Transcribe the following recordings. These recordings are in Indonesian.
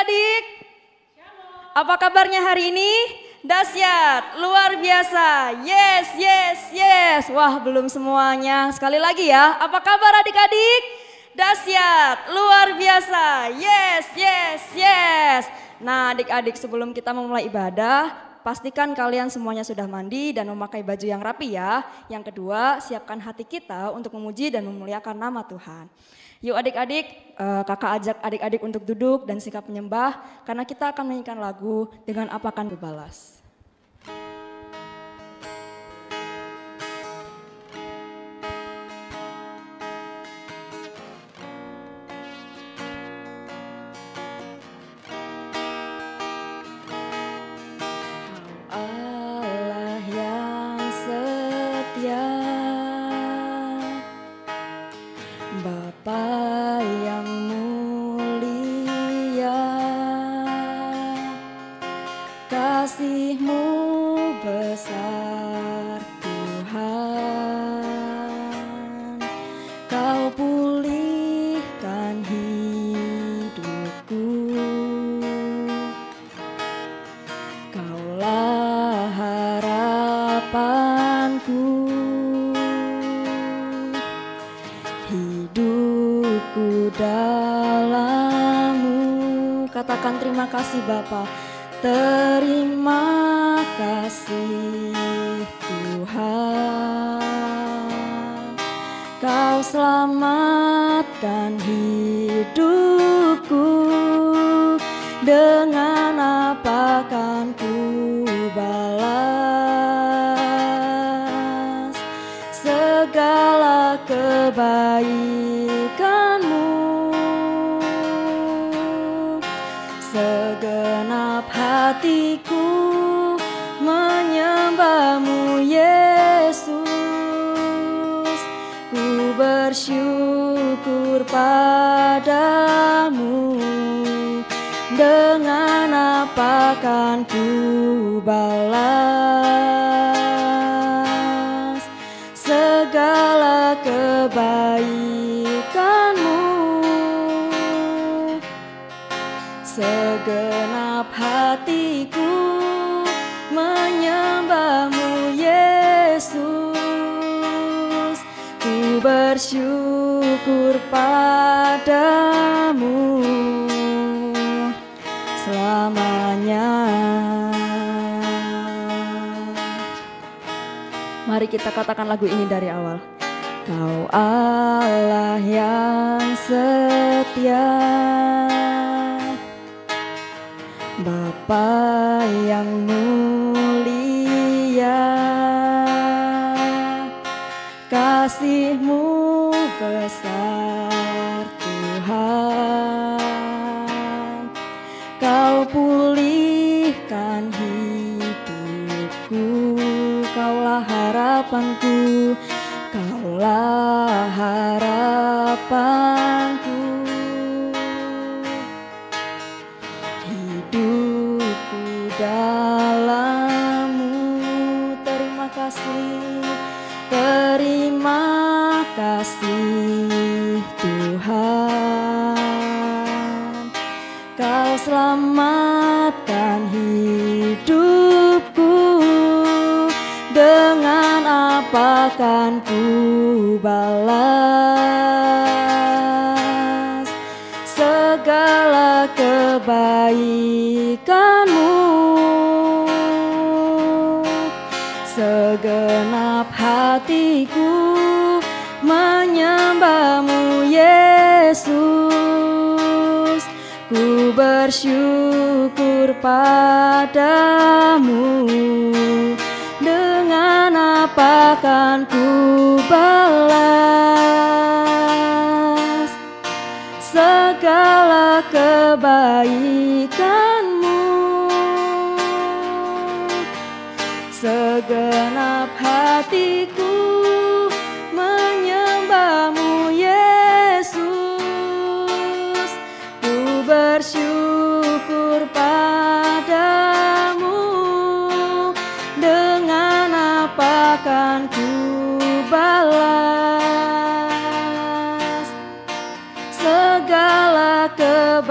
adik-adik. Apa kabarnya hari ini? Dahsyat, luar biasa. Yes, yes, yes. Wah, belum semuanya. Sekali lagi ya. Apa kabar adik-adik? Dahsyat, luar biasa. Yes, yes, yes. Nah, adik-adik, sebelum kita memulai ibadah, pastikan kalian semuanya sudah mandi dan memakai baju yang rapi ya. Yang kedua, siapkan hati kita untuk memuji dan memuliakan nama Tuhan. Yuk adik-adik, kakak ajak adik-adik untuk duduk dan sikap menyembah karena kita akan menyanyikan lagu dengan apakan berbalas. Bapa yang mulia, kasih-Mu besar Tuhan, Kau pulihkan hidupku, Kaulah harapanku. Hidupku dalam-Mu, katakan terima kasih Bapa. Terima kasih Tuhan, Kau selamatkan hidupku. Dengan apa kan ku balas segala kebaikan-Mu? Segenap hatiku menyembah-Mu Yesus, ku bersyukur padamu. Dengan apa kan ku balas segala kebaikan-Mu? Segenap hatiku menyembah-Mu Yesus, ku bersyukur padamu selamanya. Mari kita katakan lagu ini dari awal. Kau Allah yang setia, Bapa yang mulia, kasih-Mu besar Tuhan, Kau pulihkan hidupku. Kaulah harapanku, Kaulah harapanku. Hidupku dalam-Mu, terima kasih. Terima kasih Tuhan, Kau selamatkan hidupku. Dengan apa kan ku balas segala kebaikan-Mu? Segenap hatiku menyembah-Mu Yesus, ku bersyukur padamu. Dengan apa kan ku balas segala kebaikan-Mu? Segenap hatiku menyembah-Mu Yesus, ku bersyukur padamu. Dengan apa kan ku balas segala kebaikan?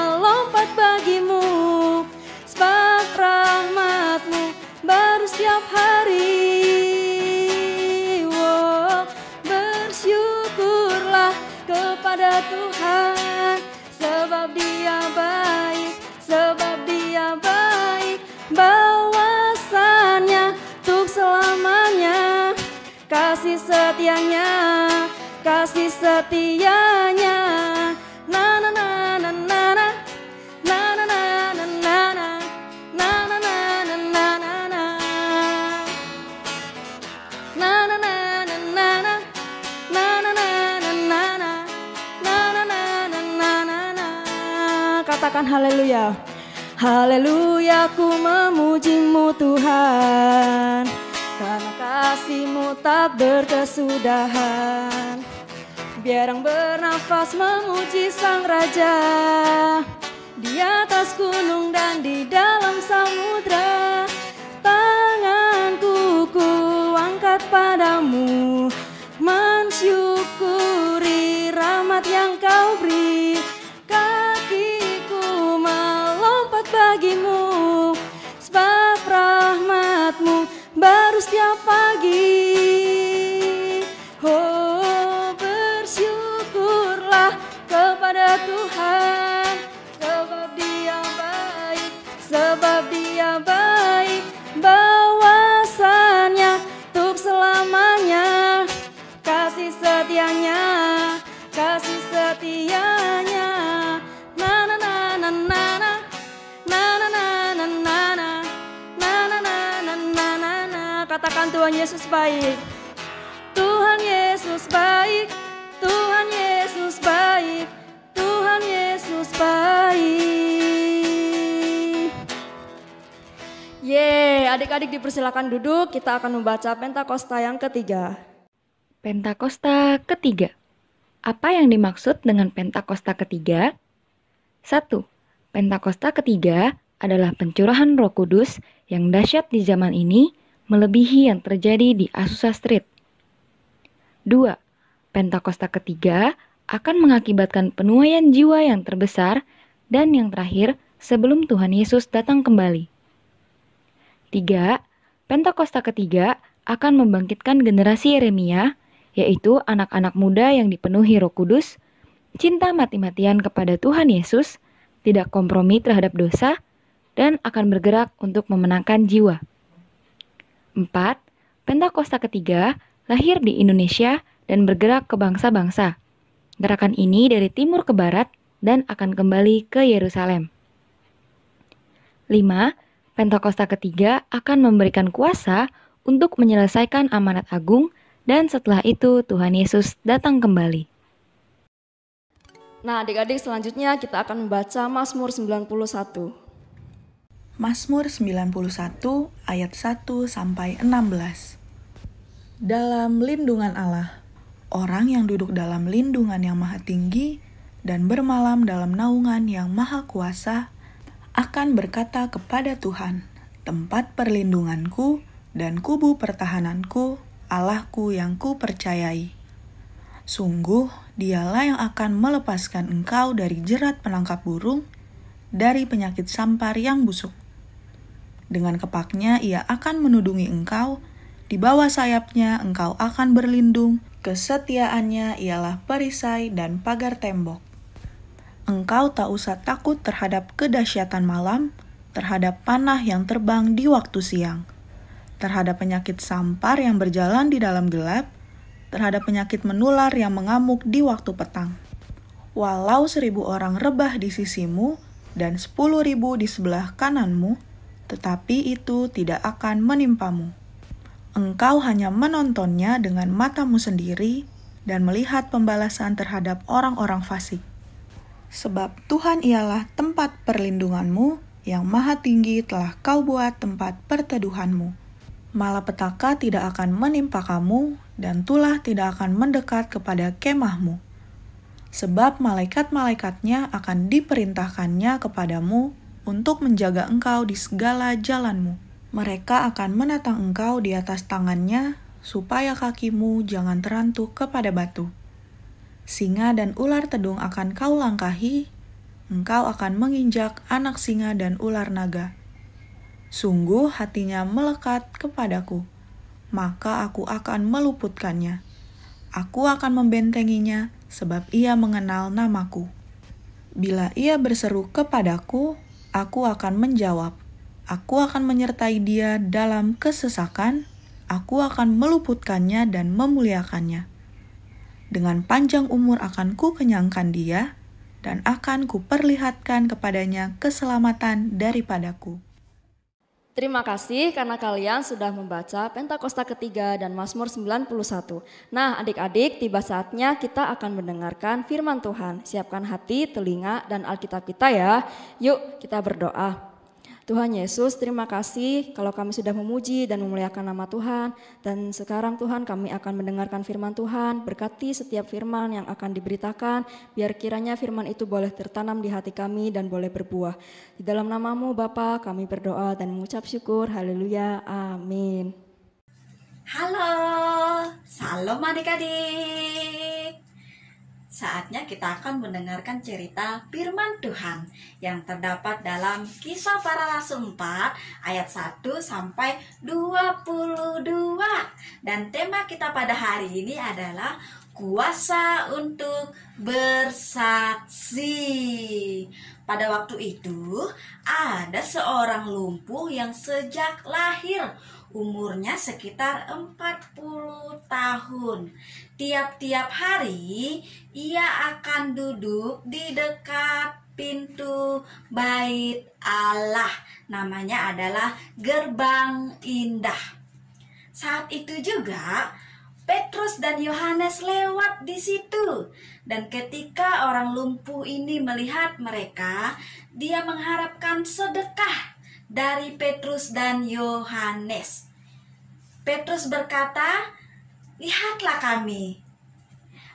kepada Tuhan, sebab Dia baik, sebab Dia baik. Bawasannya untuk selamanya, kasih setianya, kasih setianya. Na na na na na na, na na na na na na, na na na na na na na, na na na na na na, na na na na na na, na na na na na na na. Katakan haleluya. Haleluya, ku memuji-Mu Tuhan, karena kasih-Mu tak berkesudahan. Biar yang bernafas memuji Sang Raja, di atas gunung dan di dalam samudra. Tanganku ku angkat padamu, mensyukuri rahmat yang Kau beri. Kakiku melompat bagimu, sebab rahmat-Mu baru setiap pagi. Oh, bersyukurlah kepada Tuhan, sebab Dia baik, sebab Dia baik. Bawasannya untuk selamanya, kasih setianya, kasih setianya. Na na na na na na, na na na na na na, na na na na na na na. Katakan Tuhan Yesus baik, Tuhan Yesus baik, Tuhan Yesus baik, Tuhan Yesus baik. Adik-adik dipersilakan duduk, kita akan membaca Pentakosta yang ketiga. Pentakosta ketiga. Apa yang dimaksud dengan Pentakosta ketiga? 1. Pentakosta ketiga adalah pencurahan Roh Kudus yang dahsyat di zaman ini, melebihi yang terjadi di Azusa Street. 2. Pentakosta ketiga akan mengakibatkan penuaian jiwa yang terbesar dan yang terakhir sebelum Tuhan Yesus datang kembali. 3. Pentakosta ketiga akan membangkitkan generasi Yeremia, yaitu anak-anak muda yang dipenuhi Roh Kudus, cinta mati-matian kepada Tuhan Yesus, tidak kompromi terhadap dosa, dan akan bergerak untuk memenangkan jiwa. 4. Pentakosta ketiga lahir di Indonesia dan bergerak ke bangsa-bangsa. Gerakan ini dari timur ke barat dan akan kembali ke Yerusalem. 5. Pentakosta ketiga akan memberikan kuasa untuk menyelesaikan amanat agung, dan setelah itu Tuhan Yesus datang kembali. Nah, adik-adik, selanjutnya kita akan membaca Mazmur 91. Mazmur 91 ayat 1-16. Dalam lindungan Allah, orang yang duduk dalam lindungan yang maha tinggi dan bermalam dalam naungan yang maha kuasa akan berkata kepada Tuhan, tempat perlindunganku dan kubu pertahananku, Allahku yang kupercayai. Sungguh, Dialah yang akan melepaskan engkau dari jerat penangkap burung, dari penyakit sampar yang busuk. Dengan kepaknya Ia akan menudungi engkau, di bawah sayapnya engkau akan berlindung, kesetiaannya ialah perisai dan pagar tembok. Engkau tak usah takut terhadap kedahsyatan malam, terhadap panah yang terbang di waktu siang, terhadap penyakit sampar yang berjalan di dalam gelap, terhadap penyakit menular yang mengamuk di waktu petang. Walau 1.000 orang rebah di sisimu dan 10.000 di sebelah kananmu, tetapi itu tidak akan menimpamu. Engkau hanya menontonnya dengan matamu sendiri dan melihat pembalasan terhadap orang-orang fasik. Sebab Tuhan ialah tempat perlindunganmu, yang maha tinggi telah kau buat tempat perteduhanmu. Malapetaka tidak akan menimpa kamu, dan tulah tidak akan mendekat kepada kemahmu. Sebab malaikat-malaikatnya akan diperintahkannya kepadamu untuk menjaga engkau di segala jalanmu. Mereka akan menatang engkau di atas tangannya, supaya kakimu jangan terantuk kepada batu. Singa dan ular tedung akan kau langkahi, engkau akan menginjak anak singa dan ular naga. Sungguh hatinya melekat kepadaku, maka aku akan meluputkannya. Aku akan membentenginya sebab ia mengenal namaku. Bila ia berseru kepadaku, aku akan menjawab. Aku akan menyertai dia dalam kesesakan, aku akan meluputkannya dan memuliakannya. Dengan panjang umur akan kukenyangkan dia, dan akan kuperlihatkan kepadanya keselamatan daripadaku. Terima kasih karena kalian sudah membaca Pentakosta ketiga dan Mazmur 91. Nah adik-adik, tiba saatnya kita akan mendengarkan firman Tuhan. Siapkan hati, telinga, dan Alkitab kita ya. Yuk kita berdoa. Tuhan Yesus, terima kasih kalau kami sudah memuji dan memuliakan nama Tuhan. Dan sekarang Tuhan kami akan mendengarkan firman Tuhan. Berkati setiap firman yang akan diberitakan, biar kiranya firman itu boleh tertanam di hati kami dan boleh berbuah. Di dalam namamu Bapa kami berdoa dan mengucap syukur. Haleluya, amin. Halo, salam adik-adik. Saatnya kita akan mendengarkan cerita firman Tuhan yang terdapat dalam Kisah Para Rasul 4 ayat 1 sampai 22. Dan tema kita pada hari ini adalah kuasa untuk bersaksi. Pada waktu itu ada seorang lumpuh yang sejak lahir umurnya sekitar 40 tahun. Tiap-tiap hari ia akan duduk di dekat pintu bait Allah. Namanya adalah Gerbang Indah. Saat itu juga Petrus dan Yohanes lewat di situ. Dan ketika orang lumpuh ini melihat mereka, dia mengharapkan sedekah dari Petrus dan Yohanes. Petrus berkata, "Lihatlah kami,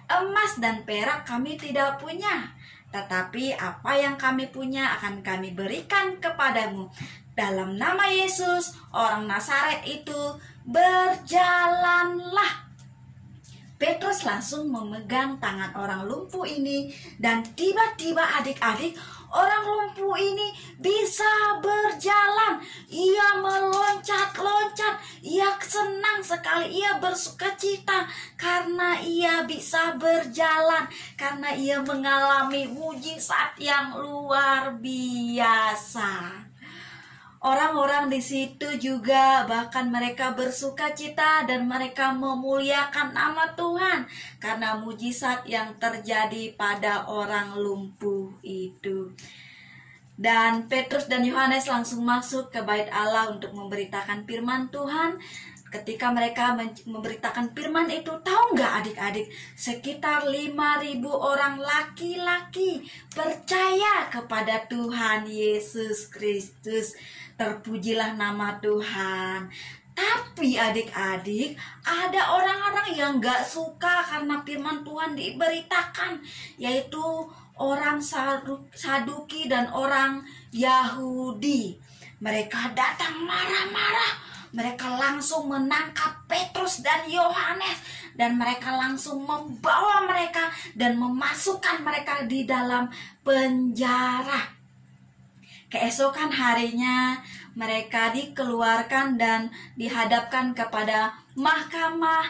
emas dan perak kami tidak punya, tetapi apa yang kami punya akan kami berikan kepadamu. Dalam nama Yesus, orang Nazaret itu, berjalanlah." Petrus langsung memegang tangan orang lumpuh ini dan tiba-tiba adik-adik, orang lumpuh ini bisa berjalan. Ia meloncat-loncat, ia senang sekali, ia bersukacita karena ia bisa berjalan, karena ia mengalami mujizat yang luar biasa. Orang-orang di situ juga bahkan mereka bersukacita dan mereka memuliakan nama Tuhan karena mujizat yang terjadi pada orang lumpuh itu. Dan Petrus dan Yohanes langsung masuk ke bait Allah untuk memberitakan firman Tuhan. Ketika mereka memberitakan firman itu, tahu nggak adik-adik, sekitar 5.000 orang laki-laki percaya kepada Tuhan Yesus Kristus. Terpujilah nama Tuhan. Tapi adik-adik, ada orang-orang yang gak suka karena firman Tuhan diberitakan, yaitu orang Saduki dan orang Yahudi. Mereka datang marah-marah. Mereka langsung menangkap Petrus dan Yohanes, dan mereka langsung membawa mereka dan memasukkan mereka di dalam penjara. Keesokan harinya mereka dikeluarkan dan dihadapkan kepada mahkamah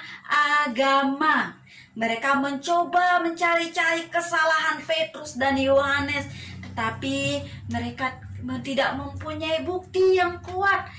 agama. Mereka mencoba mencari-cari kesalahan Petrus dan Yohanes, tetapi mereka tidak mempunyai bukti yang kuat.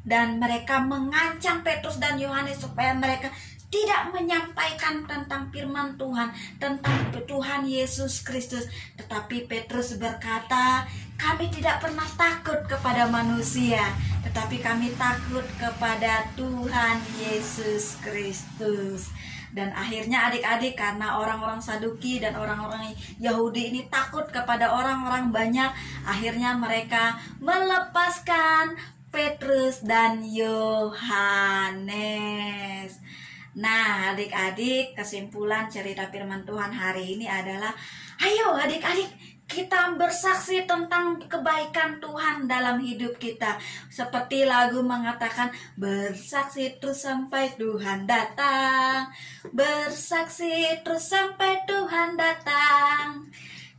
Dan mereka mengancam Petrus dan Yohanes supaya mereka tidak menyampaikan tentang firman Tuhan, tentang Tuhan Yesus Kristus. Tetapi Petrus berkata, "Kami tidak pernah takut kepada manusia, tetapi kami takut kepada Tuhan Yesus Kristus." Dan akhirnya adik-adik, karena orang-orang Saduki dan orang-orang Yahudi ini takut kepada orang-orang banyak, akhirnya mereka melepaskan Petrus dan Yohanes. Nah, adik-adik, kesimpulan cerita firman Tuhan hari ini adalah, ayo adik-adik, kita bersaksi tentang kebaikan Tuhan dalam hidup kita. Seperti lagu mengatakan, bersaksi terus sampai Tuhan datang. Bersaksi terus sampai Tuhan datang.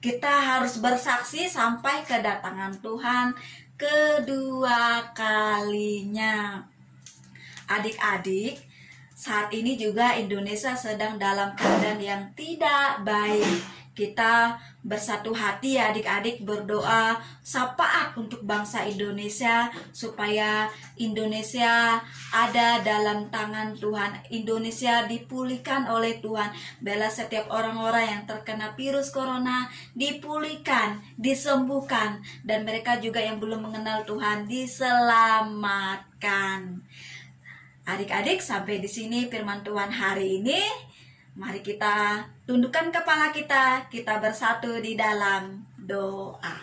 Kita harus bersaksi sampai kedatangan Tuhan kedua kalinya. Adik-adik, saat ini juga Indonesia sedang dalam keadaan yang tidak baik. Kita bersatu hati ya adik-adik, berdoa syafaat untuk bangsa Indonesia supaya Indonesia ada dalam tangan Tuhan. Indonesia dipulihkan oleh Tuhan. Bela setiap orang-orang yang terkena virus corona dipulihkan, disembuhkan, dan mereka juga yang belum mengenal Tuhan diselamatkan. Adik-adik, sampai di sini firman Tuhan hari ini. Mari kita tundukkan kepala kita bersatu di dalam doa.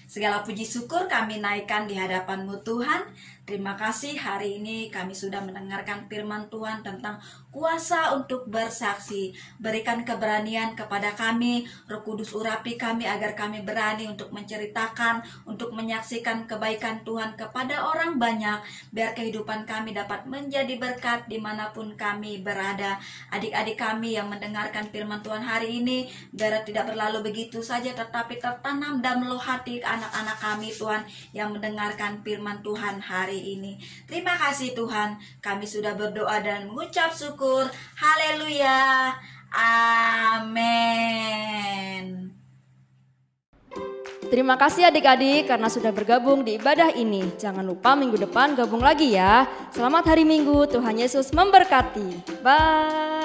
Segala puji syukur kami naikkan di hadapan-Mu Tuhan. Terima kasih hari ini kami sudah mendengarkan firman Tuhan tentang kuasa untuk bersaksi. Berikan keberanian kepada kami, Roh Kudus urapi kami agar kami berani untuk menceritakan, untuk menyaksikan kebaikan Tuhan kepada orang banyak. Biar kehidupan kami dapat menjadi berkat dimanapun kami berada. Adik-adik kami yang mendengarkan firman Tuhan hari ini, biar tidak berlalu begitu saja, tetapi tertanam dalam hati anak-anak kami Tuhan yang mendengarkan firman Tuhan hari ini. Terima kasih Tuhan, kami sudah berdoa dan mengucap syukur. Haleluya. Amin. Terima kasih adik-adik karena sudah bergabung di ibadah ini. Jangan lupa minggu depan gabung lagi ya. Selamat hari Minggu, Tuhan Yesus memberkati. Bye.